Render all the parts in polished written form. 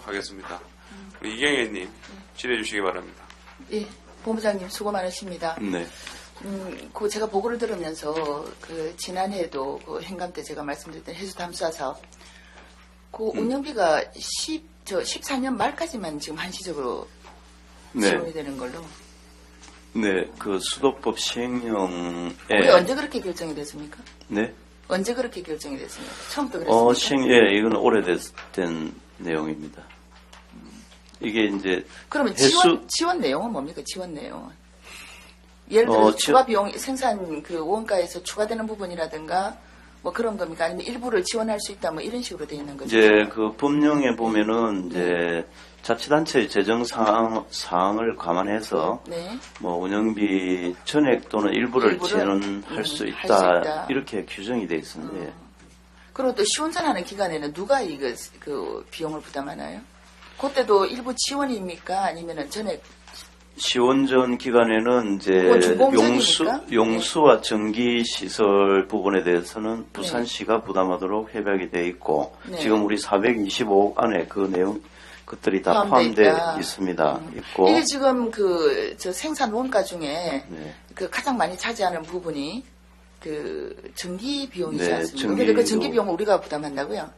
하겠습니다. 우리 이경혜님 질의해 주시기 바랍니다. 예, 본부장님 수고 많으십니다. 네. 제가 보고를 들으면서 지난해에도 행감 때 제가 말씀드렸던 해수담수화 사업 운영비가 14년 말까지만 지금 한시적으로 지원이 되는 걸로. 네, 그 수도법 시행령에 우리 언제 그렇게 결정이 됐습니까? 네. 언제 그렇게 결정이 됐습니까? 처음부터 그랬습니까? 이건 오래된 내용입니다. 이게 이제 그러면 지원 내용은 뭡니까? 지원 내용은 예를 들어 추가 비용 생산 원가에서 추가되는 부분이라든가 뭐 그런 겁니까? 아니면 일부를 지원할 수 있다 뭐 이런 식으로 돼 있는 거죠? 이제 그 법령에 보면은 이제 자치단체의 재정 사항을 감안해서 뭐 운영비 전액 또는 일부를 지원할 수 있다 이렇게 규정이 돼 있습니다. 그리고 또 시운전하는 기간에는 누가 그 비용을 부담하나요? 그때도 일부 지원입니까? 아니면은 전액? 시운전 기간에는 이제 용수와 전기 시설 부분에 대해서는 부산시가 부담하도록 협약이 돼 있고 지금 우리 425억 안에 그 내용 것들이 다 포함되어 있습니다. 있고 이게 지금 저 생산 원가 중에 가장 많이 차지하는 부분이 전기 비용이지 않습니까? 그런데 그 전기 비용을 우리가 부담한다고요?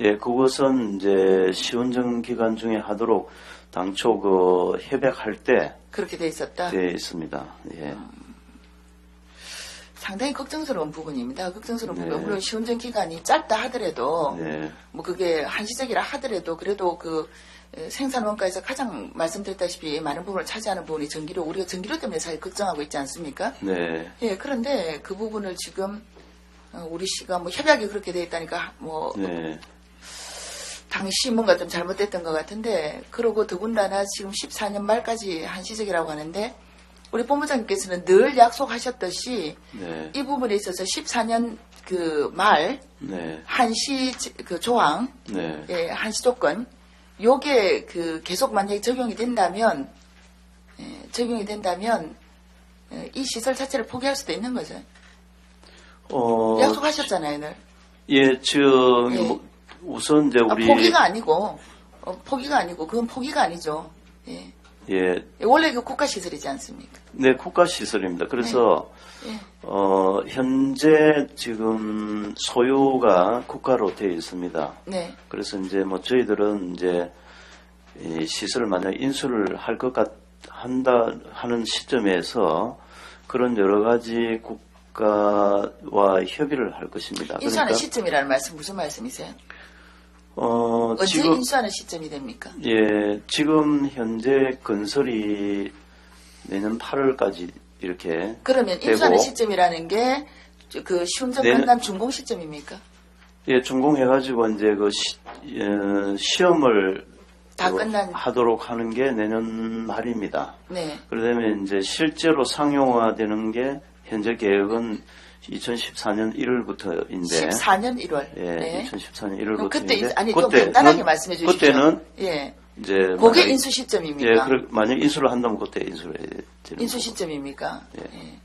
예, 그것은 이제 시운전 기간 중에 하도록 당초 협약할 때 그렇게 돼 있었다. 돼 있습니다. 예. 상당히 걱정스러운 부분입니다. 걱정스러운 부분. 물론 시운전 기간이 짧다 하더라도 뭐 그게 한시적이라 하더라도 그래도 생산 원가에서 가장 말씀드렸다시피 많은 부분을 차지하는 부분이 전기료, 우리가 전기료 때문에 사실 걱정하고 있지 않습니까? 네. 예, 그런데 그 부분을 지금 우리 시가 뭐 협약이 그렇게 돼 있다니까 당시 뭔가 좀 잘못됐던 것 같은데 그러고 더군다나 지금 14년 말까지 한시적이라고 하는데 우리 본부장님께서는 늘 약속하셨듯이 이 부분에 있어서 14년 말 한시 조항 한시 조건 요게 계속 만약에 적용이 된다면 이 시설 자체를 포기할 수도 있는 거죠. 약속하셨잖아요, 늘. 예, 우선 이제 우리 포기가 아니고 그건 포기가 아니죠. 예. 원래 국가 시설이지 않습니까? 네, 국가 시설입니다. 그래서 현재 지금 소유가 국가로 되어 있습니다. 네. 그래서 이제 뭐 저희들은 이제 이 시설을 만약 인수를 할 것 한다 하는 시점에서 그런 여러 가지 국가와 협의를 할 것입니다. 인수하는 시점이라는 말씀 무슨 말씀이세요? 언제 지금, 인수하는 시점이 됩니까? 예, 지금 현재 건설이 내년 8월까지 이렇게 그러면 되고, 인수하는 시점이라는 게 시운전 끝난 준공 시점입니까? 예, 준공해가지고 이제 시험을 다 하도록 하는 게 내년 말입니다. 네. 그러면 이제 실제로 상용화되는 게 현재 계획은 2014년 1월부터인데. 14년 1월. 예, 2014년 1월부터인데. 그때 좀 간단하게 말씀해 주십시오. 그때는 이제 그게 인수 시점입니까? 예, 만약 인수를 한다면 그때 인수를 해야 되는 인수 시점입니까? 예. 예.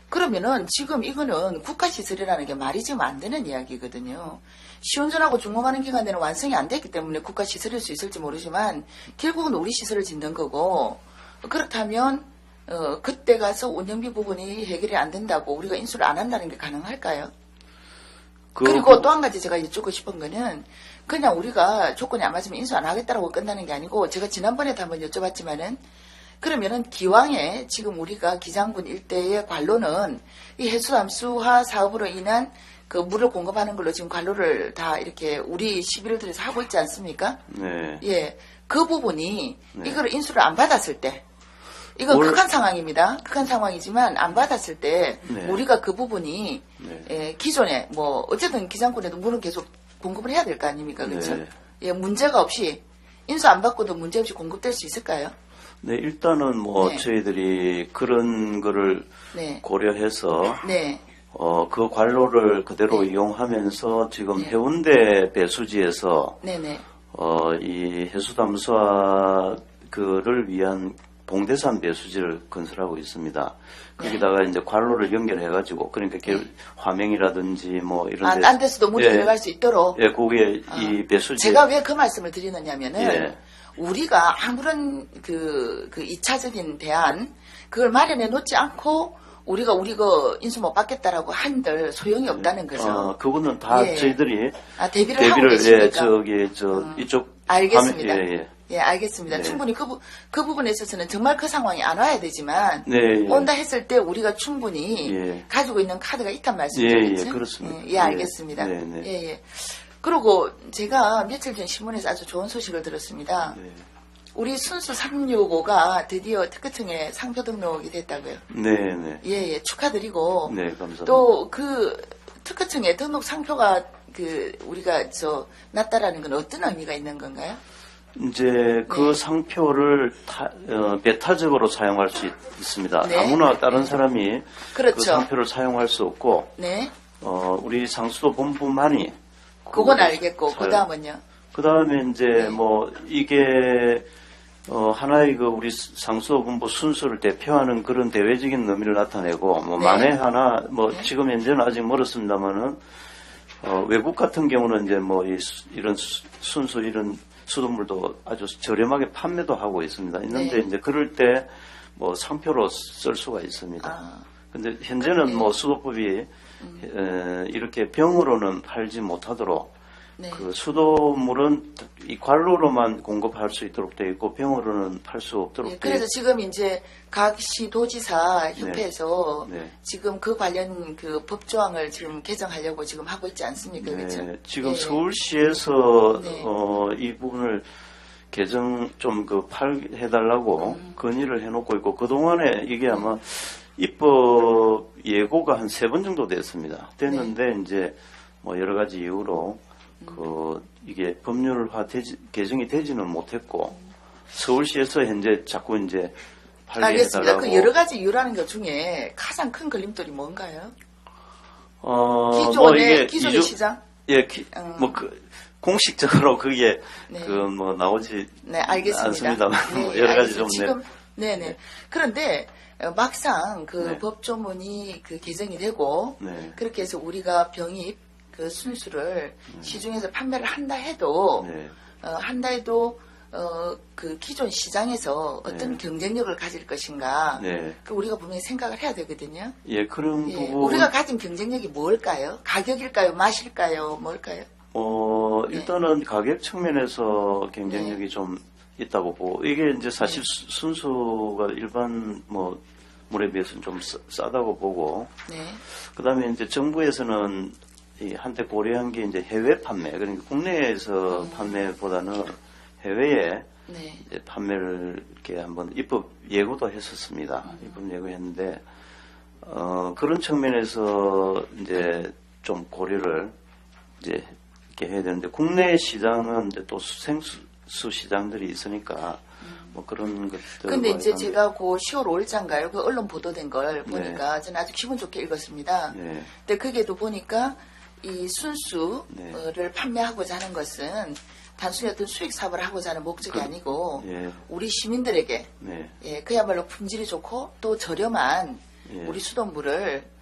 그러면은 지금 이거는 국가 시설이라는 게 말이 지금 안 되는 이야기거든요. 시운전하고 준공하는 기간에는 완성이 안 됐기 때문에 국가 시설일 수 있을지 모르지만 결국은 우리 시설을 짓는 거고 그렇다면 그때 가서 운영비 부분이 해결이 안 된다고 우리가 인수를 안 한다는 게 가능할까요? 그리고 또 한 가지 제가 여쭙고 싶은 거는 그냥 우리가 조건이 안 맞으면 인수 안 하겠다라고 끝나는 게 아니고 제가 지난번에도 한번 여쭤봤지만은 그러면은 기왕에 지금 우리가 기장군 일대의 관로는 이 해수담수화 사업으로 인한 물을 공급하는 걸로 지금 관로를 다 이렇게 우리 시비를 들여서 하고 있지 않습니까? 네. 예. 그 부분이 이거를 인수를 안 받았을 때 이건 극한 상황입니다. 극한 상황이지만 안 받았을 때 우리가 그 부분이 기존에 뭐 어쨌든 기장군에도 물은 계속 공급을 해야 될 거 아닙니까? 그렇죠? 예, 문제가 없이 인수 안 받고도 문제 없이 공급될 수 있을까요? 네, 일단은 저희들이 그런 거를 고려해서 그 관로를 그대로 이용하면서 지금 해운대 배수지에서 이 해수담수화 그를 위한 봉대산 배수지를 건설하고 있습니다. 거기다가 이제 관로를 연결해가지고 그러니까 화명이라든지 뭐 이런 딴 데서도 물이 들어갈 수 있도록. 예, 거기에 이 배수지. 제가 왜 그 말씀을 드리느냐면은 예. 우리가 아무런 그 2차적인 대안 그걸 마련해 놓지 않고 우리가 인수 못 받겠다라고 한들 소용이 없다는 거죠. 그거는 다 예. 저희들이 대비를 하고 계십니까? 이쪽 알겠습니다. 하면, 예, 알겠습니다. 네. 충분히 그 부분에 있어서는 정말 그 상황이 안 와야 되지만 네, 예. 온다 했을 때 우리가 충분히 예. 가지고 있는 카드가 있단 말씀이죠. 예, 그렇습니다. 예, 알겠습니다. 네, 네. 예, 예. 그리고 제가 며칠 전 신문에서 아주 좋은 소식을 들었습니다. 네. 우리 순수 365가 드디어 특허청에 상표 등록이 됐다고요. 네, 네. 예, 예, 축하드리고 네, 감사합니다. 또 그 특허청에 등록 상표가 우리가 났다라는 건 어떤 의미가 있는 건가요? 이제 그 상표를 배타적으로 사용할 수 있습니다. 네. 아무나 다른 사람이 그렇죠. 그 상표를 사용할 수 없고, 네. 우리 상수도 본부만이. 그건 알겠고, 그 다음은요? 그 다음에 이제 네. 뭐 이게 하나의 우리 상수도 본부 순수를 대표하는 그런 대외적인 의미를 나타내고, 뭐 네. 만에 하나 네. 지금 현재는 아직 멀었습니다만은 외국 같은 경우는 이제 뭐 이런 순수 이런 수돗물도 아주 저렴하게 판매도 하고 있는데 네. 이제 그럴 때 뭐 상표로 쓸 수가 있습니다. 근데 현재는 네. 뭐 수도법이 이렇게 병으로는 팔지 못하도록 네. 그 수돗물은 이 관로로만 공급할 수 있도록 되어 있고 병으로는 팔 수 없도록 네, 되어 그래서 지금 이제 각 시도지사 협회에서 네. 지금 그 관련 그 법조항을 지금 개정하려고 지금 하고 있지 않습니까? 그렇죠? 지금 예. 서울시에서 네. 이 부분을 개정 좀 해달라고 건의를 해놓고 있고 그동안에 이게 아마 입법 예고가 한 3번 정도 됐습니다. 됐는데 이제 뭐 여러 가지 이유로 이게 법률화 개정이 되지는 못했고 서울시에서 현재 자꾸 이제 알겠습니다. 발의해달라고. 그 여러 가지 이유라는 것 중에 가장 큰 걸림돌이 뭔가요? 이게 기존의 시장? 예, 공식적으로 그게 네. 나오지 네, 알겠습니다. 않습니다만 네, 여러 가지 알겠습니다. 좀 지금 네네. 그런데 막상 그 네. 법조문이 개정이 되고 네. 그렇게 해서 우리가 병입 그 순수를 시중에서 판매를 한다 해도 네. 한다 해도 그 기존 시장에서 어떤 네. 경쟁력을 가질 것인가 네. 그 우리가 분명히 생각을 해야 되거든요. 예, 그런 예, 부분. 우리가 가진 경쟁력이 뭘까요? 가격일까요? 맛일까요? 뭘까요? 일단은 가격 측면에서 경쟁력이 좀 있다고 보고, 이게 이제 사실 순수가 일반 물에 비해서는 좀 싸다고 보고, 네. 그 다음에 이제 정부에서는 한때 고려한 게 이제 해외 판매, 그러니까 국내에서 판매보다는 해외에 네. 이제 판매를 이렇게 한번 입법 예고도 했었습니다. 입법 예고했는데, 그런 측면에서 이제 좀 고려를 이제 이렇게 해야 되는데, 국내 시장은 이제 또 생수 시장들이 있으니까, 뭐 그런 것들. 근데 이제 제가 그 10월 5일자인가요? 그 언론 보도된 걸 네. 보니까 저는 아주 기분 좋게 읽었습니다. 네. 근데 거기에도 보니까 이 순수를 네. 판매하고자 하는 것은 단순히 어떤 수익 사업을 하고자 하는 목적이 아니고 예. 우리 시민들에게 네. 그야말로 품질이 좋고 또 저렴한 예. 우리 수돗물을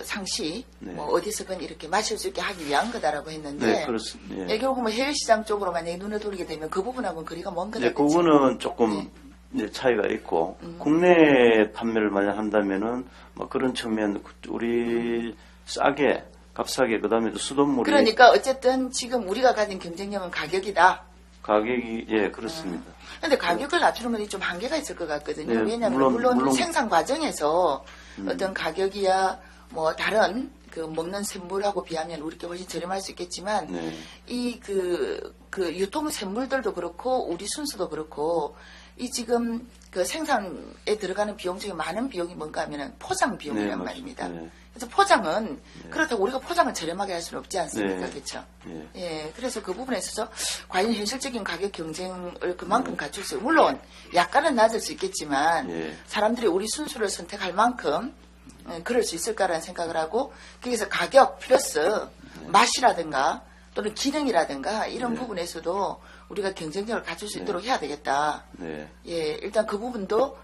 상시 네. 어디서든 이렇게 마실 수 있게 하기 위한 거다라고 했는데 네, 그렇습니다. 예. 결국 해외 시장 쪽으로 만약에 눈을 돌리게 되면 그 부분하고는 거리가 먼 거다. 네, 그거는 조금 이제 차이가 있고 국내 판매를 만약 한다면은 뭐 그런 측면 우리 싸게 값싸게 그다음에 또 수돗물이 그러니까 어쨌든 지금 우리가 가진 경쟁력은 가격이다. 가격이 예 그렇습니다. 근데 가격을 낮추는 건 좀 한계가 있을 것 같거든요. 네, 왜냐하면 물론 물론 생산 과정에서 어떤 가격이야 뭐 다른 그 먹는 샘물하고 비하면 우리께 훨씬 저렴할 수 있겠지만 네. 이 그 유통 샘물들도 그렇고 우리 순수도 그렇고 이 지금 그 생산에 들어가는 비용 중에 많은 비용이 뭔가 하면은 포장 비용이란 네, 말입니다. 네. 그래서 포장은 그렇다고 우리가 포장을 저렴하게 할 수는 없지 않습니까? 네. 그렇죠? 예. 예, 그래서 그 부분에 있어서 과연 현실적인 가격 경쟁을 그만큼 갖출 수, 물론 약간은 낮을 수 있겠지만 예. 사람들이 우리 순수를 선택할 만큼 그럴 수 있을까라는 생각을 하고 거기서 가격 플러스 맛이라든가 또는 기능이라든가 이런 부분에서도 우리가 경쟁력을 갖출 수 네. 있도록 해야 되겠다. 네. 예, 일단 그 부분도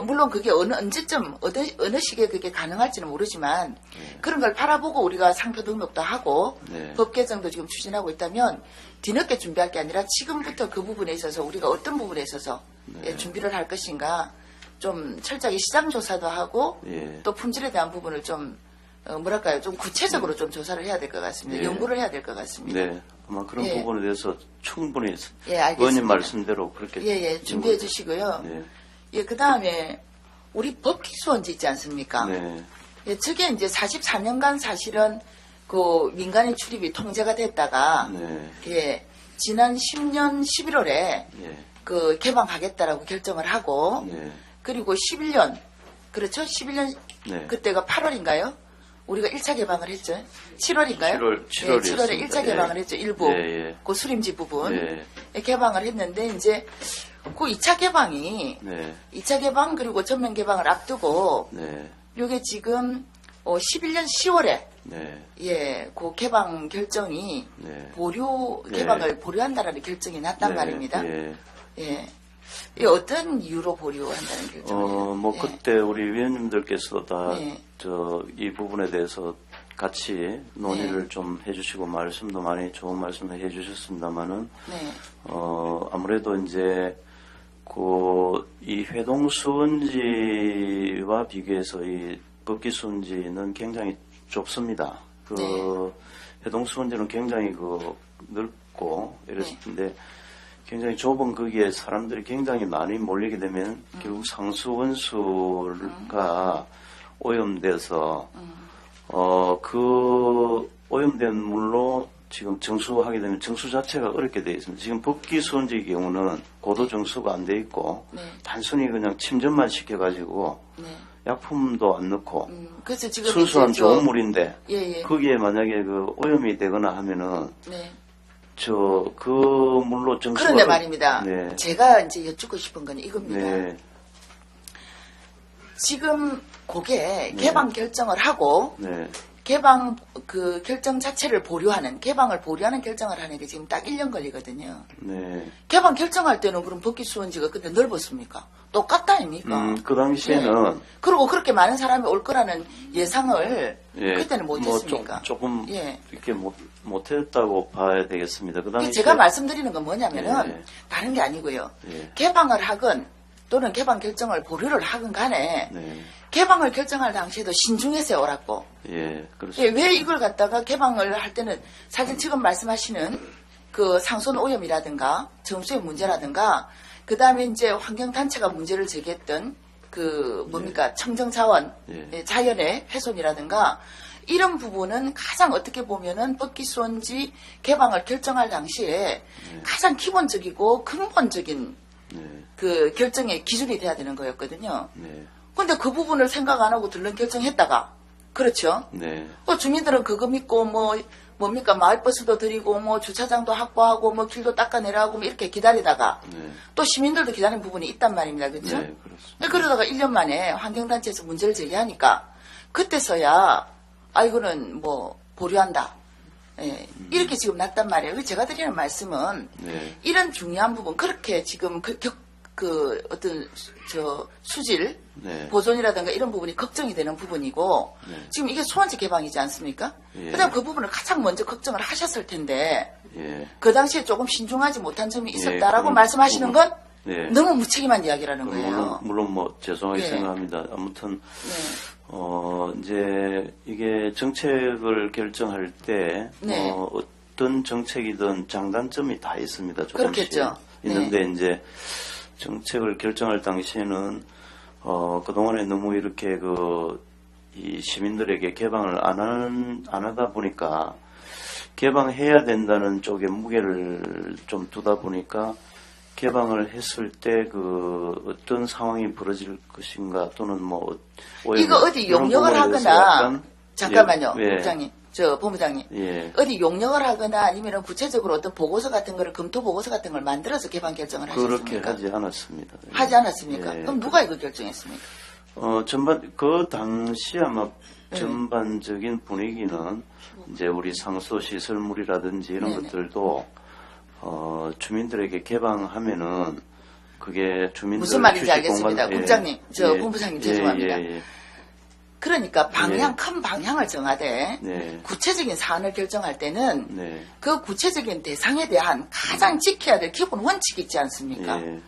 물론 그게 언제쯤 어느 시기에 그게 가능할지는 모르지만 네. 그런 걸 바라보고 우리가 상표 등록도 하고 네. 법 개정도 지금 추진하고 있다면 뒤늦게 준비할 게 아니라 지금부터 그 부분에 있어서 우리가 어떤 부분에 있어서 네. 예, 준비를 할 것인가 좀 철저하게 시장 조사도 하고 예. 또 품질에 대한 부분을 좀 뭐랄까요 좀 구체적으로 좀 조사를 해야 될 것 같습니다. 예. 연구를 해야 될 것 같습니다. 네. 아마 그런 예. 부분에 대해서 충분히 예, 알겠습니다. 의원님 말씀대로 그렇게 예, 준비해 주시고요. 네. 예, 그 다음에 우리 법기소원지 있지 않습니까? 네. 예, 저게 이제 44년간 사실은 그 민간인 출입이 통제가 됐다가 네. 예, 지난 10년 11월에 예. 그 개방하겠다라고 결정을 하고 네. 그리고 11년 그렇죠? 11년 네. 그때가 8월인가요? 우리가 1차 개방을 했죠. 7월인가요? 7월 예, 7월에 1차 개방을 예. 했죠. 일부 예, 예. 그 수림지 부분 예. 예, 개방을 했는데 이제 그 2차 개방이 네. 2차 개방 그리고 전면 개방을 앞두고 네. 요게 지금 11년 10월에 네. 예, 그 개방 결정이 네. 보류 네. 개방을 보류한다라는 결정이 났단 네. 말입니다. 예. 예. 이 어떤 이유로 보류한다는 결정이에요? 뭐 예. 그때 우리 위원님들께서 다 네. 이 부분에 대해서 같이 논의를 네. 좀 해주시고 말씀도 많이 좋은 말씀을 해주셨습니다만은 네. 아무래도 이제 이 회동수원지와 비교해서 이 법기수원지는 굉장히 좁습니다. 네. 회동수원지는 굉장히 넓고 네. 이랬는데 굉장히 좁은 거기에 사람들이 굉장히 많이 몰리게 되면 결국 상수원수가 오염돼서 그 오염된 물로 지금 정수하게 되면 정수 자체가 어렵게 되어 있습니다. 지금 법기수원지의 경우는 고도 정수가 안 돼 있고 네. 단순히 그냥 침전만 시켜가지고 네. 약품도 안 넣고 그래서 지금 순수한 이제 좋은 물인데 예, 예. 거기에 만약에 오염이 되거나 하면은 네. 그 물로 정수가 그런데 말입니다. 네. 제가 이제 여쭙고 싶은 건 이겁니다. 네. 지금 그게 개방 결정을 하고 네. 개방 그 결정 자체를 보류하는 개방을 보류하는 결정을 하는 게 지금 딱 1년 걸리거든요. 네. 개방 결정할 때는 그럼 법기수원지가 그때 넓었습니까? 똑같다 아닙니까? 그 당시에는 예. 그리고 그렇게 많은 사람이 올 거라는 예상을 예, 그때는 못했습니까? 조금 예. 이렇게 못했다고 봐야 되겠습니다. 그 당시에 제가 말씀드리는 건 뭐냐면은 예. 다른 게 아니고요. 예. 개방을 하건 또는 개방 결정을 보류를 하건 간에 네. 개방을 결정할 당시에도 신중해서 오라고. 예, 예, 그렇습니다. 왜 이걸 갖다가 개방을 할 때는 사실 지금 말씀하시는 그 상손 오염이라든가 정수의 문제라든가 그 다음에 이제 환경단체가 문제를 제기했던 그 뭡니까 청정자원 예. 예, 자연의 훼손이라든가 이런 부분은 가장 어떻게 보면은 법기수원지 개방을 결정할 당시에 가장 기본적이고 근본적인 네. 그 결정의 기준이 돼야 되는 거였거든요. 네. 근데 그 부분을 생각 안 하고 들른 결정했다가 그렇죠. 네. 주민들은 그거 믿고 뭡니까 마을버스도 드리고 주차장도 확보하고 길도 닦아내라고 이렇게 기다리다가 네. 또 시민들도 기다리는 부분이 있단 말입니다. 그렇죠? 네, 그렇습니다. 그러다가 1년 만에 환경단체에서 문제를 제기하니까 그때서야 이거는 보류한다. 예, 이렇게 지금 났단 말이에요. 그래서 제가 드리는 말씀은 네. 이런 중요한 부분 그렇게 지금 어떤 수질 네. 보존이라든가 이런 부분이 걱정이 되는 부분이고 네. 지금 이게 수원지 개방이지 않습니까? 예. 그다음 그 부분을 가장 먼저 걱정을 하셨을 텐데 예. 그 당시에 조금 신중하지 못한 점이 있었다라고 그런 말씀하시는 건 네. 너무 무책임한 이야기라는 거예요. 물론 죄송하게 예. 생각합니다. 아무튼 네. 이제 이게 정책을 결정할 때 네. 어떤 정책이든 장단점이 다 있습니다. 조금씩 그렇겠죠. 있는데 이제 정책을 결정할 당시에는 그동안에 너무 이렇게 이 시민들에게 개방을 안 하다 보니까 개방해야 된다는 쪽에 무게를 좀 두다 보니까 개방을 했을 때 어떤 상황이 벌어질 것인가 또는 이거 어디 이런 용역을 부분에 대해서 하거나 약간 잠깐만요, 예, 본부장님, 본부장님. 예, 어디 용역을 하거나 아니면 구체적으로 어떤 보고서 같은 거를 검토 보고서 같은 걸 만들어서 개방 결정을 그렇게 하셨습니까? 하지 않았습니다. 예. 하지 않았습니까? 예. 그럼 누가 이거 결정했습니까? 그 당시 아마 네. 전반적인 분위기는 이제 우리 상수 시설물이라든지 이런 네네. 것들도 주민들에게 개방하면은 그게 주민들 무슨 말인지 휴식 알겠습니다. 공간, 국장님, 본부장님 죄송합니다. 예. 그러니까 큰 방향을 정하되 네. 구체적인 사안을 결정할 때는 네. 그 구체적인 대상에 대한 가장 지켜야 될 기본 원칙이 있지 않습니까? 예.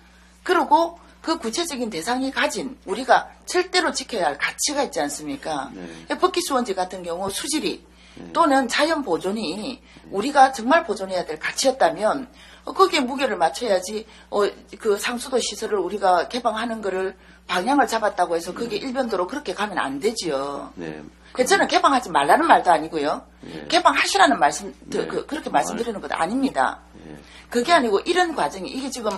그리고 그 구체적인 대상이 가진 우리가 절대로 지켜야 할 가치가 있지 않습니까? 네. 법기수원지 같은 경우 수질이 또는 자연 보존이 우리가 정말 보존해야 될 가치였다면 거기에 무게를 맞춰야지 그 상수도 시설을 우리가 개방하는 거를 방향을 잡았다고 해서 그게 일변도로 그렇게 가면 안 되지요. 네. 그래서 저는 개방하지 말라는 말도 아니고요. 예. 개방하시라는 말씀, 네. 그렇게 말씀드리는 것도 아닙니다. 예. 그게 아니고 이런 과정이 이게 지금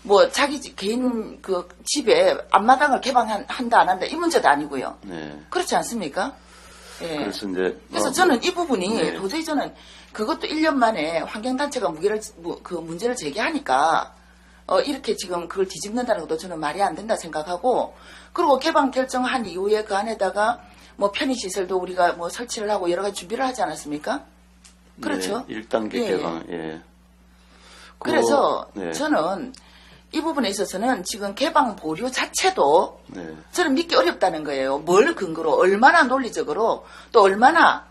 뭐 자기 개인 그 집에 앞마당을 개방한다 안 한다 이 문제도 아니고요. 네. 그렇지 않습니까? 예. 그래서 이제 그래서 저는 이 부분이 네. 도저히 저는 그것도 1년 만에 환경단체가 그 문제를 제기하니까 이렇게 지금 그걸 뒤집는다는 것도 저는 말이 안 된다 생각하고 그리고 개방 결정한 이후에 그 안에다가 뭐 편의시설도 우리가 뭐 설치를 하고 여러 가지 준비를 하지 않았습니까? 그렇죠. 네, 1단계 예. 개방. 예. 그래서 네. 저는 이 부분에 있어서는 지금 개방 보류 자체도 네. 저는 믿기 어렵다는 거예요. 뭘 근거로 얼마나 논리적으로 또 얼마나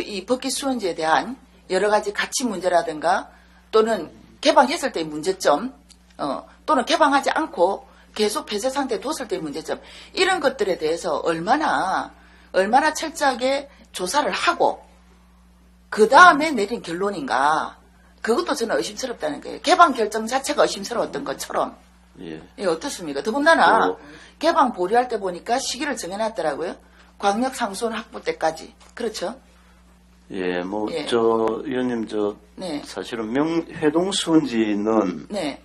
이 법기 수원지에 대한 여러 가지 가치 문제라든가 또는 개방했을 때의 문제점 또는 개방하지 않고 계속 폐쇄 상태에 뒀을 때의 문제점 이런 것들에 대해서 얼마나 철저하게 조사를 하고 그 다음에 내린 결론인가 그것도 저는 의심스럽다는 거예요. 개방 결정 자체가 의심스러웠던 것처럼. 예. 예, 어떻습니까? 더군다나 개방 보류할 때 보니까 시기를 정해놨더라고요. 광역 상수원 확보 때까지. 그렇죠? 예, 뭐, 예. 의원님, 네. 사실은 해동수원지는, 네.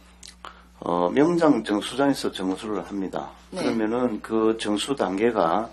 명장 정수장에서 정수를 합니다. 네. 그러면은 그 정수 단계가,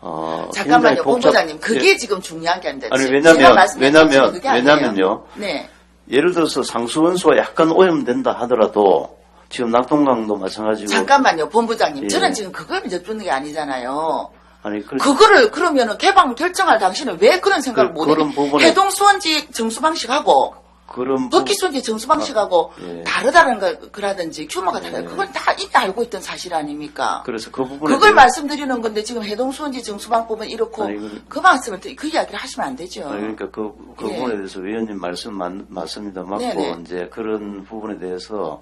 잠깐만요, 굉장히 본부장님. 그게 예. 지금 중요한 게 아닌데. 아니, 제가 말씀드린 것은 그게 아니에요. 왜냐면요. 네. 예를 들어서 상수원수가 약간 오염된다 하더라도, 지금 낙동강도 마찬가지고. 잠깐만요, 본부장님. 예. 저는 지금 그걸 여쭙는 게 아니잖아요. 아니, 그거를 그러면은 개방 결정할 당시는 왜 그런 생각을 못 그런 해요? 부분에- 해동수원지 정수 방식하고 그런 법기수원지 정수 방식하고 예. 다르다는 거라든지 규모가 달라요. 예. 그건 다 이미 알고 있던 사실 아닙니까? 그래서 그 부분에. 그걸 말씀드리는 건데 지금 해동수원지 정수방법은 이렇고 아니, 그 말씀을 그 이야기를 하시면 안 되죠. 아니, 그러니까 그 예. 부분에 대해서 의원님 말씀 맞습니다. 맞고, 네네. 이제 그런 부분에 대해서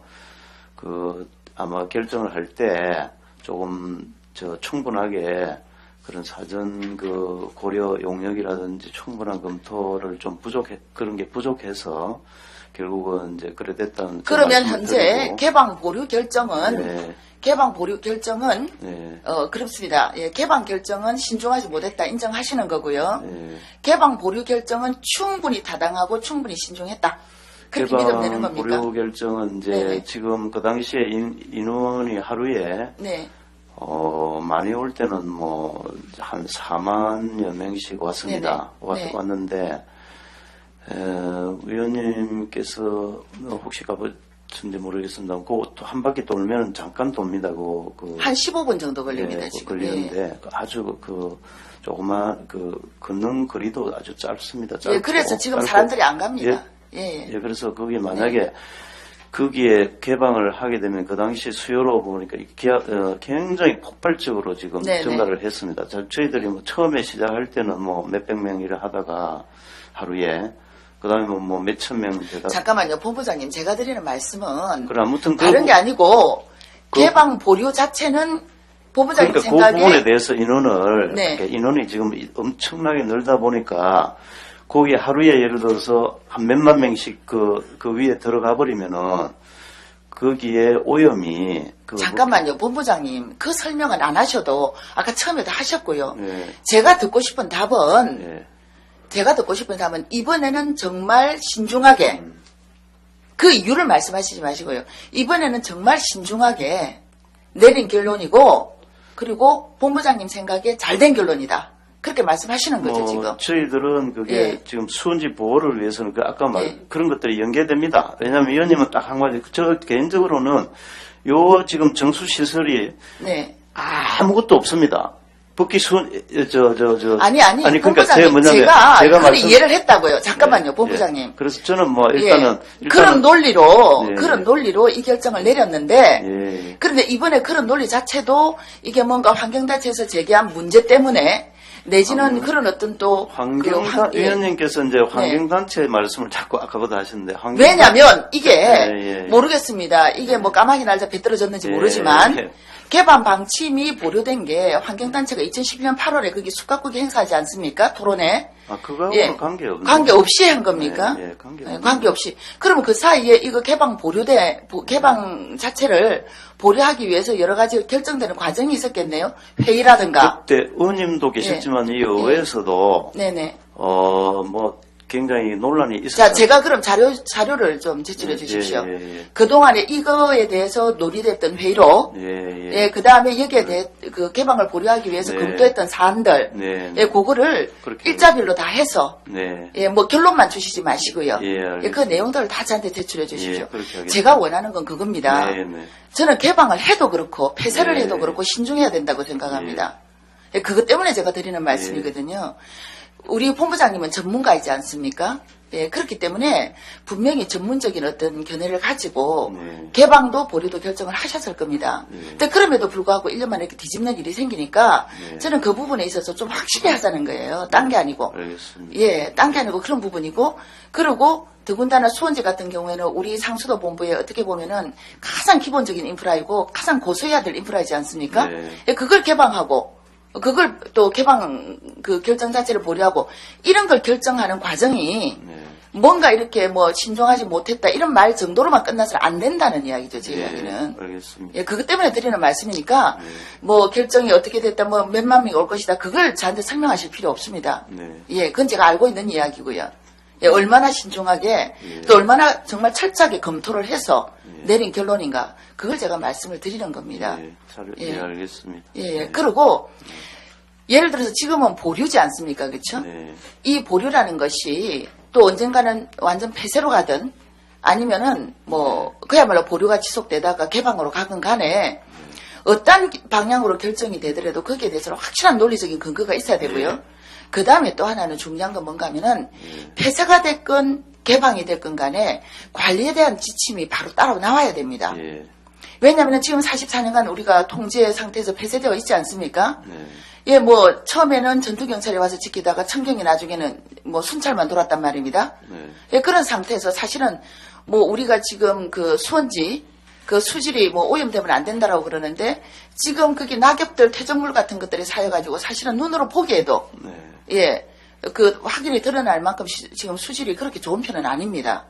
아마 결정을 할 때 조금 충분하게 그런 사전 고려 용역이라든지 충분한 검토를 좀 그런 게 부족해서 결국은 이제 그래 됐다는. 그러면 현재 개방 보류 결정은 네. 네. 그렇습니다. 예, 개방 결정은 신중하지 못했다 인정하시는 거고요. 네. 개방 보류 결정은 충분히 타당하고 충분히 신중했다. 그렇게 믿으면 되는 개방 겁니까? 보류 결정은 이제 네네. 지금 그 당시에 인원이 하루에 네. 많이 올 때는 뭐, 한 4만여 명씩 왔습니다. 네네. 왔는데, 의원님께서 혹시 가보셨는지 모르겠습니다. 또 한 바퀴 돌면 잠깐 돕니다. 한 15분 정도 걸립니다, 예, 지금. 걸리는데, 아주 조그만, 걷는 거리도 아주 짧습니다. 예, 그래서 지금 사람들이 안 갑니다. 예. 예, 그래서 거기에 만약에 거기에 개방을 하게 되면 그 당시 수요로 보니까 굉장히 폭발적으로 지금 네네. 증가를 했습니다. 저희들이 뭐 처음에 시작할 때는 뭐 몇백 명 일을 하다가 하루에 그 다음에 뭐 몇천 명 되다. 잠깐만요, 본부장님. 제가 드리는 말씀은 그래 아무튼 다른 게 아니고 개방 보류 자체는 본부장님 그러니까 생각에 그 부분에 대해서 인원을 네. 그러니까 인원이 지금 엄청나게 늘다 보니까 거기 하루에 예를 들어서 한 몇만 명씩 그 위에 들어가 버리면은 거기에 오염이 잠깐만요, 본부장님. 그 설명은 안 하셔도 아까 처음에도 하셨고요. 네. 제가 듣고 싶은 답은 예. 이번에는 정말 신중하게 그 이유를 말씀하시지 마시고요. 이번에는 정말 신중하게 내린 결론이고 그리고 본부장님 생각에 잘된 결론이다. 그렇게 말씀하시는 거죠, 지금. 저희들은 그게 예. 지금 수원지 보호를 위해서는 아까 예. 그런 것들이 연계됩니다. 왜냐하면 위원님은 딱 한마디, 저 개인적으로는 요 지금 정수시설이 네. 아무것도 없습니다. 아니, 그러니까 본부장님, 제가 그걸 말씀 이해를 했다고요. 잠깐만요, 본부장님. 그래서 저는 뭐 일단은 그런 논리로 이 결정을 내렸는데, 그런데 이번에 그런 논리 자체도 이게 뭔가 환경단체에서 제기한 문제 때문에 내지는 그런 어떤 또 위원님께서 이제 환경단체 말씀을 자꾸 아까부터 하시는데 왜냐면 이게 모르겠습니다. 이게 뭐 까마귀 날짜 배 떨어졌는지 모르지만 개방 방침이 보류된 게 환경단체가 2011년 8월에 거기 숙각국이 행사하지 않습니까? 토론회. 그거하고는 관계없이 한 겁니까? 관계없이. 그러면 그 사이에 이거 개방 자체를 보류하기 위해서 여러 가지 결정되는 과정이 있었겠네요. 회의라든가. 그때 의원님도 계셨지만 이 의회에서도 네네. 굉장히 논란이 있었어요. 자, 제가 그럼 자료를 좀 제출해 주십시오. 그동안에 이거에 대해서 논의됐던 회의로, 그 다음에 여기에 대해 그 개방을 보류하기 위해서 검토했던 사안들, 그거를 일자별로 다 해서, 뭐 결론만 주시지 마시고요. 그 내용들을 다 저한테 제출해 주십시오. 제가 원하는 건 그겁니다. 저는 개방을 해도 그렇고, 폐쇄를 해도 그렇고, 신중해야 된다고 생각합니다. 그것 때문에 제가 드리는 말씀이거든요. 우리 본부장님은 전문가이지 않습니까? 그렇기 때문에 분명히 전문적인 어떤 견해를 가지고 개방도 보류도 결정을 하셨을 겁니다. 근데 그럼에도 불구하고 1년 만에 이렇게 뒤집는 일이 생기니까 저는 그 부분에 있어서 좀 확실히 하자는 거예요. 딴 게 아니고. 알겠습니다. 딴 게 아니고 그런 부분이고, 그리고 더군다나 수원지 같은 경우에는 우리 상수도 본부에 어떻게 보면은 가장 기본적인 인프라이고 가장 고수해야 될 인프라이지 않습니까? 그걸 개방하고 그걸 또 개방 그 결정 자체를 보류하고 이런 걸 결정하는 과정이 뭔가 이렇게 뭐 신중하지 못했다 이런 말 정도로만 끝나서 안 된다는 이야기죠, 제 이야기는. 알겠습니다. 그것 때문에 드리는 말씀이니까 뭐 결정이 어떻게 됐다 뭐 몇만 명이 올 것이다 그걸 저한테 설명하실 필요 없습니다. 그건 제가 알고 있는 이야기고요. 얼마나 신중하게 또 얼마나 정말 철저하게 검토를 해서 내린 결론인가 그걸 제가 말씀을 드리는 겁니다. 알겠습니다. 그리고 예를 들어서 지금은 보류지 않습니까? 그렇죠? 이 보류라는 것이 또 언젠가는 완전 폐쇄로 가든 아니면은 뭐 그야말로 보류가 지속되다가 개방으로 가든 간에 어떤 방향으로 결정이 되더라도 거기에 대해서는 확실한 논리적인 근거가 있어야 되고요. 그 다음에 또 하나는 중요한 건 뭔가 하면은 폐쇄가 됐건 개방이 됐건 간에 관리에 대한 지침이 바로 따로 나와야 됩니다. 왜냐하면 지금 44년간 우리가 통제 상태에서 폐쇄되어 있지 않습니까? 뭐 처음에는 전투경찰이 와서 지키다가 청경이 나중에는 뭐 순찰만 돌았단 말입니다. 그런 상태에서 사실은 뭐 우리가 지금 그 수원지 그 수질이 뭐 오염되면 안 된다라고 그러는데 지금 그게 낙엽들 퇴적물 같은 것들이 쌓여가지고 사실은 눈으로 보기에도 그 확인이 드러날 만큼 지금 수질이 그렇게 좋은 편은 아닙니다.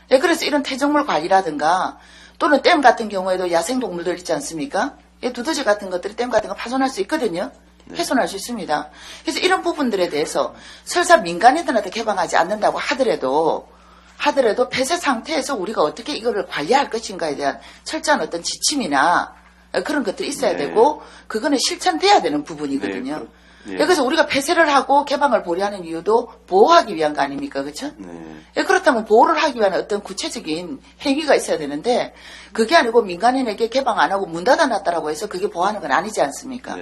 그래서 이런 퇴적물 관리라든가 또는 댐 같은 경우에도 야생동물들 있지 않습니까? 두더지 같은 것들이 댐 같은 거 파손할 수 있거든요. 훼손할 수 있습니다. 그래서 이런 부분들에 대해서 설사 민간인들한테 개방하지 않는다고 하더라도 폐쇄 상태에서 우리가 어떻게 이거를 관리할 것인가에 대한 철저한 어떤 지침이나 그런 것들이 있어야 되고 그거는 실천돼야 되는 부분이거든요. 그래서 우리가 폐쇄를 하고 개방을 보류하는 이유도 보호하기 위한 거 아닙니까? 그렇죠? 그렇다면 보호를 하기 위한 어떤 구체적인 행위가 있어야 되는데 그게 아니고 민간인에게 개방 안 하고 문 닫아놨다라고 해서 그게 보호하는 건 아니지 않습니까?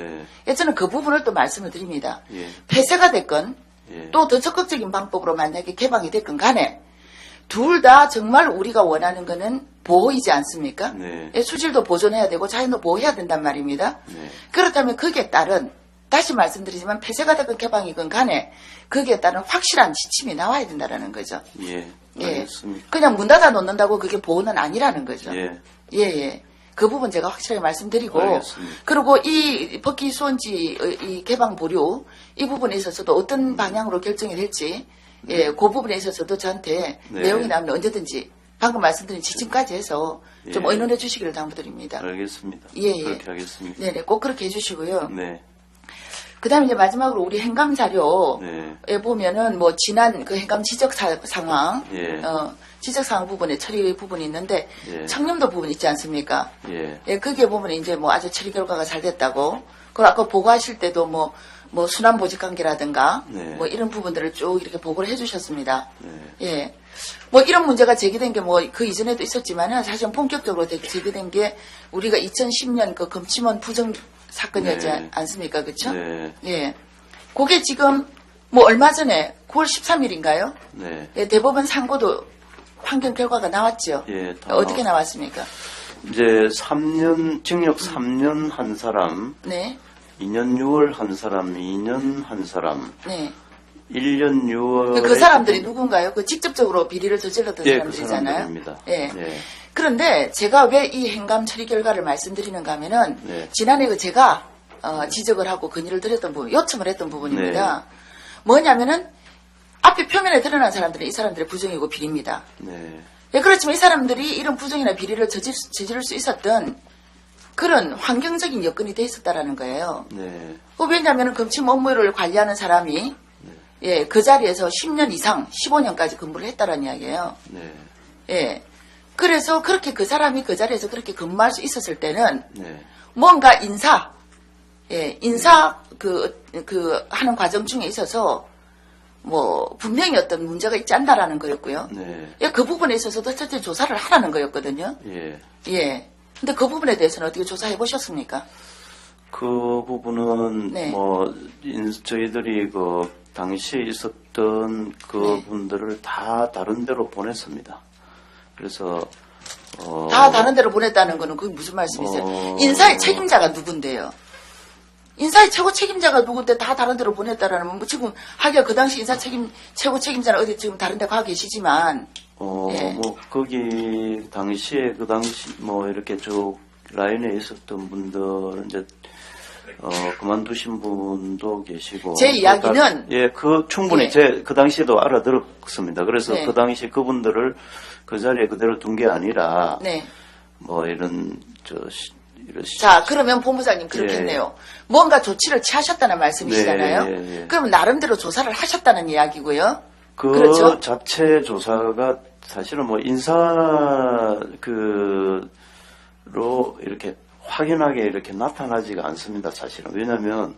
저는 그 부분을 또 말씀을 드립니다. 폐쇄가 됐건 또 더 적극적인 방법으로 만약에 개방이 됐건 간에 둘 다 정말 우리가 원하는 거는 보호이지 않습니까? 수질도 보존해야 되고 자연도 보호해야 된단 말입니다. 그렇다면 거기에 따른 다시 말씀드리지만 폐쇄가 됐건 개방이건 간에 거기에 따른 확실한 지침이 나와야 된다는 거죠. 알겠습니다. 그냥 문 닫아 놓는다고 그게 보호는 아니라는 거죠. 그 부분 제가 확실하게 말씀드리고 알겠습니다. 그리고 이 법기 수원지 이 개방 보류 이 부분에 있어서도 어떤 방향으로 결정이 될지 그 부분에 있어서도 저한테 내용이 나오면 언제든지 방금 말씀드린 지침까지 해서 좀 의논해 주시기를 당부드립니다. 알겠습니다. 그렇게 하겠습니다. 네네, 꼭 그렇게 해주시고요. 네. 그 다음에 이제 마지막으로 우리 행감 자료에 보면은 뭐 지난 그 행감 지적 상황, 지적 상황 부분에 처리 부분이 있는데 청렴도 부분 있지 않습니까? 거기에 보면 이제 뭐 아주 처리 결과가 잘 됐다고. 그리고 아까 보고하실 때도 뭐 순환 보직 관계라든가 뭐 이런 부분들을 쭉 이렇게 보고를 해주셨습니다. 뭐 이런 문제가 제기된 게 뭐 그 이전에도 있었지만은 사실은 본격적으로 제기된 게 우리가 2010년 그 금침원 부정 사건이었지 네. 않습니까? 그렇죠? 네. 예. 그게 지금 뭐 얼마 전에 9월 13일인가요? 네. 예, 대법원 상고도 판결 결과가 나왔죠. 예, 다 어떻게 나왔습니까? 이제 3년 징역 3년 한 사람, 네. 2년 6월 한 사람, 2년 한 사람, 네. 1년 6월 그 사람들이 누군가요? 그 직접적으로 비리를 저질렀던 예, 그 사람들이잖아요. 사람들입니다. 예. 예. 그런데 제가 왜 이 행감 처리 결과를 말씀드리는가 하면은 네. 지난해 그 제가 지적을 하고 건의를 드렸던 부분, 요청을 했던 부분입니다. 네. 뭐냐면은 앞에 표면에 드러난 사람들은 이 사람들의 부정이고 비리입니다. 네. 예, 그렇지만 이 사람들이 이런 부정이나 비리를 저지를 수 있었던 그런 환경적인 여건이 돼 있었다라는 거예요. 네. 왜냐하면 검침 업무를 관리하는 사람이 예, 그 자리에서 10년 이상, 15년까지 근무를 했다라는 이야기예요. 네. 예. 그래서 그렇게 그 사람이 그 자리에서 그렇게 근무할 수 있었을 때는 네. 뭔가 인사 하는 과정 중에 있어서 뭐 분명히 어떤 문제가 있지 않다라는 거였고요. 네. 예, 그 부분에 있어서도 어쨌든 조사를 하라는 거였거든요. 예. 예. 근데 그 부분에 대해서는 어떻게 조사해 보셨습니까? 그 부분은 네. 저희들이 그 당시에 있었던 그 네. 분들을 다 다른 데로 보냈습니다. 그래서 다 다른 데로 보냈다는 거는 그게 무슨 말씀이세요? 인사의 책임자가 누군데요? 인사의 최고 책임자가 누군데 다 다른 데로 보냈다라는 건 뭐 지금 하기야 그 당시 인사 최고 책임자는 어디 지금 다른 데 가 계시지만 예. 뭐 거기 당시에 그 당시 뭐 이렇게 쭉 라인에 있었던 분들 이제 그만두신 분도 계시고 제 이야기는 충분히 예. 그 당시에도 알아들었습니다. 그래서 네. 그 당시 그분들을 그 자리에 그대로 둔 게 아니라 네. 뭐 이런 자, 그러면 본부장님 그렇겠네요. 뭔가 조치를 취하셨다는 말씀이시잖아요. 네. 그러면 나름대로 조사를 하셨다는 이야기고요. 그 그렇죠? 자체 조사가 사실은 뭐 로 이렇게 확연하게 이렇게 나타나지가 않습니다. 사실은. 왜냐하면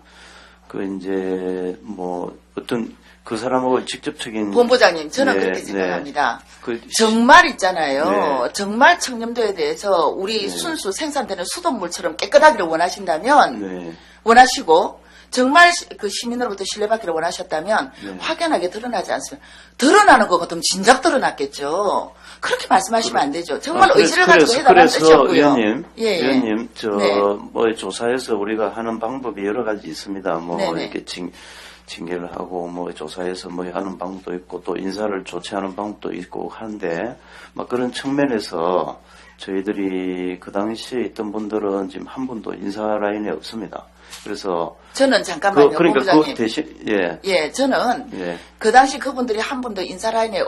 그 이제 뭐 어떤 그 사람하고 직접적인 본부장님, 저는 네, 그렇게 네. 생각합니다. 그 정말 있잖아요. 네. 정말 청렴도에 대해서 우리 순수 생산되는 수돗물처럼 깨끗하기를 원하신다면 네. 원하시고 정말 그 시민으로부터 신뢰받기를 원하셨다면 네. 확연하게 드러나지 않습니다. 드러나는 거 같으면 진작 드러났겠죠. 그렇게 말씀하시면 안 되죠. 정말 의지를 가지고 해달라는 뜻이었고요. 위원님, 예. 위원님, 네. 뭐 조사에서 우리가 하는 방법이 여러 가지 있습니다. 뭐 네네. 이렇게 징계를 하고 뭐 조사해서 뭐 하는 방법도 있고 또 인사를 조치하는 방법도 있고 하는데 막 그런 측면에서 저희들이 그 당시에 있던 분들은 지금 한 분도 인사 라인에 없습니다. 그래서 저는 잠깐만요, 그러니까 본부장님. 그 대신 저는 그 당시 그분들이 한 분도 인사 라인에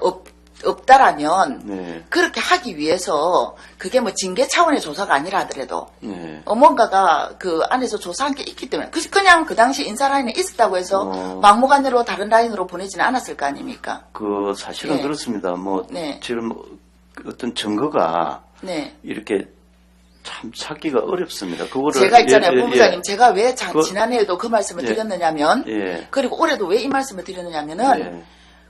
없다라면 네. 그렇게 하기 위해서 그게 뭐 징계 차원의 조사가 아니라 하더라도 네. 뭔가가 그 안에서 조사한 게 있기 때문에 그냥 그 당시 인사 라인에 있었다고 해서 막무가내로 다른 라인으로 보내지는 않았을 거 아닙니까? 그 사실은 예. 그렇습니다. 뭐 네. 지금 어떤 증거가 네. 이렇게 참 찾기가 어렵습니다. 그거를 제가 있잖아요, 본부장님. 예. 제가 왜 지난해에도 그 말씀을 드렸느냐면 예. 그리고 올해도 왜 이 말씀을 드렸느냐면은 예.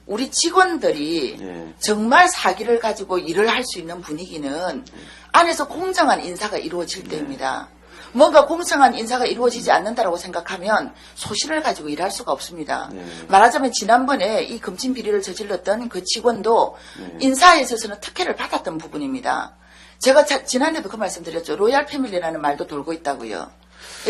우리 직원들이 예. 정말 사기를 가지고 일을 할 수 있는 분위기는 안에서 공정한 인사가 이루어질 때입니다. 뭔가 공정한 인사가 이루어지지 않는다라고 생각하면 소신을 가지고 일할 수가 없습니다. 말하자면 지난번에 이 금친 비리를 저질렀던 그 직원도 인사에 있어서는 특혜를 받았던 부분입니다. 제가 지난해도 그 말씀 드렸죠. 로얄 패밀리라는 말도 돌고 있다고요.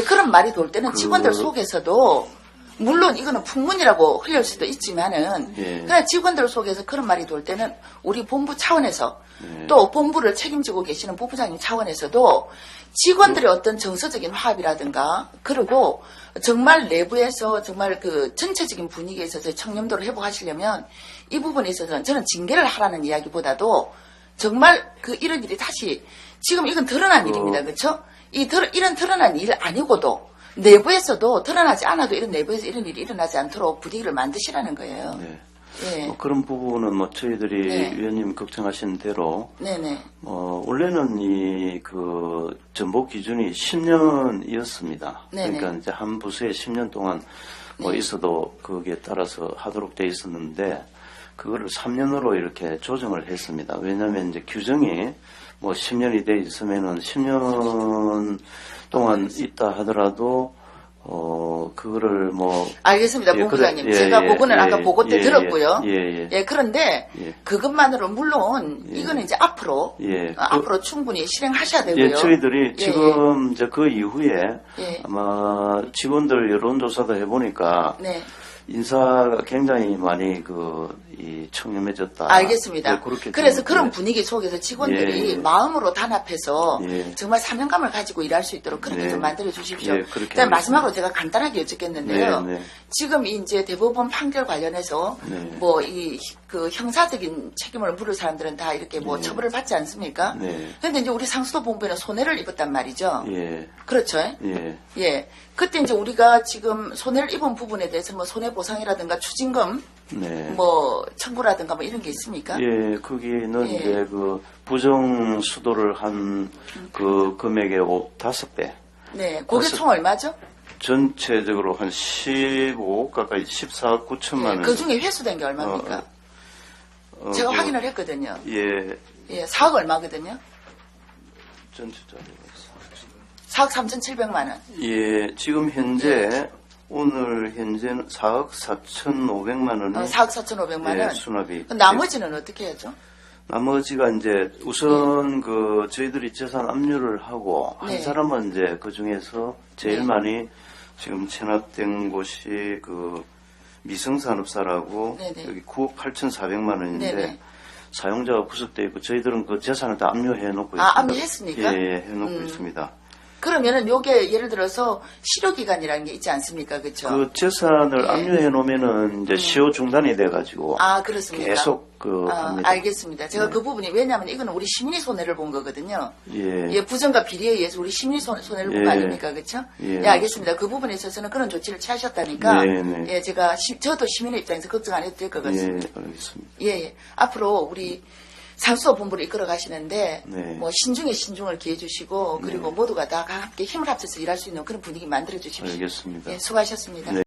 그런 말이 돌 때는 직원들 속에서도 물론 이거는 풍문이라고 흘릴 수도 있지만은 그냥 직원들 속에서 그런 말이 돌 때는 우리 본부 차원에서 또 본부를 책임지고 계시는 본부장님 차원에서도 직원들의 어떤 정서적인 화합이라든가 그리고 정말 내부에서 정말 그 전체적인 분위기에 있어서 청렴도를 회복하시려면 이 부분에 있어서는 저는 징계를 하라는 이야기보다도 정말 이런 일이 다시 지금 이건 드러난 일입니다. 그렇죠? 이런 드러난 일 아니고도 내부에서도 드러나지 않아도 내부에서 이런 일이 일어나지 않도록 분위기를 만드시라는 거예요. 네. 예. 그런 부분은 뭐 저희들이 네. 위원님 걱정하신 대로 네네. 원래는 그 전복 기준이 10년이었습니다. 네네. 그러니까 이제 한 부서에 10년 동안 뭐 있어도 거기에 따라서 하도록 돼 있었는데 그거를 3년으로 이렇게 조정을 했습니다. 왜냐하면 이제 규정이 뭐 10년이 돼 있으면은 10년 동안 있다 하더라도 그거를 뭐 알겠습니다, 예, 본부장님. 그래, 예, 제가 예, 그거는 예, 아까 보고 때 예, 들었고요. 예. 그런데 예. 그것만으로 물론 이거는 이제 앞으로 예. 앞으로 충분히 실행하셔야 되고요. 예, 저희들이 예, 지금 이제 그 이후에 예. 아마 직원들 여론조사도 해보니까 네. 인사가 굉장히 많이 청렴해졌다. 알겠습니다. 예, 그렇게 그래서 좀, 그런 예. 분위기 속에서 직원들이 예. 마음으로 단합해서 예. 정말 사명감을 가지고 일할 수 있도록 그렇게 네. 좀 만들어 주십시오. 예, 그렇게 그다음 마지막으로 하겠습니다. 제가 간단하게 여쭙겠는데요. 네, 네. 지금 이제 대법원 판결 관련해서 네. 뭐 그 형사적인 책임을 물을 사람들은 다 이렇게 뭐 네. 처벌을 받지 않습니까? 네. 그런데 이제 우리 상수도 본부에는 손해를 입었단 말이죠. 예, 그렇죠? 예, 예. 그때 이제 우리가 지금 손해를 입은 부분에 대해서 뭐 손해보상이라든가 추징금 네. 뭐 청구라든가 뭐 이런 게 있습니까? 예, 거기는 예. 이제 그 부정 수도를 한 그 금액의 5배. 네. 그게 벌써- 총 얼마죠? 전체적으로 한 15억 가까이 14억 9천만 원. 그 중에 회수된 게 얼마입니까? 제가 확인을 했거든요. 예, 예, 4억 얼마거든요. 전체적으로. 4억 3,700만 원. 예, 지금 현재 오늘 현재는 4억 4,500만 원이 4억 4,500만 예, 원. 수납이. 그럼 나머지는 어떻게 해야죠? 나머지가 이제 우선 그 저희들이 재산 압류를 하고 네. 한 사람은 이제 그 중에서 제일 네. 많이 지금 체납된 곳이 그 미성산업사라고 네네. 여기 9억 8,400만 원인데 네네. 사용자가 구속되어 있고 저희들은 그 재산을 다 압류해 놓고 아, 있습니다. 압류했습니까? 예, 해놓고 있습니다. 그러면은 요게 예를 들어서 실효기간이라는 게 있지 않습니까? 그렇죠? 그 재산을 예. 압류해 놓으면은 이제 시효 중단이 돼가지고 아, 그렇습니까? 계속 합니다. 알겠습니다. 제가 네. 그 부분이 왜냐하면 이거는 우리 시민이 손해를 본 거거든요. 예. 예, 부정과 비리에 의해서 우리 시민이 손해를 본 거 예. 아닙니까? 그렇죠? 예. 예, 알겠습니다. 그 부분에 있어서는 그런 조치를 취하셨다니까 네, 네. 예, 제가 저도 시민의 입장에서 걱정 안 해도 될 것 예, 같습니다. 알겠습니다. 예, 예. 앞으로 우리 상수도 본부를 이끌어 가시는데 네. 뭐 신중에 신중을 기해 주시고 그리고 모두가 다 함께 힘을 합쳐서 일할 수 있는 그런 분위기 만들어 주십시오. 알겠습니다. 예, 수고하셨습니다. 네.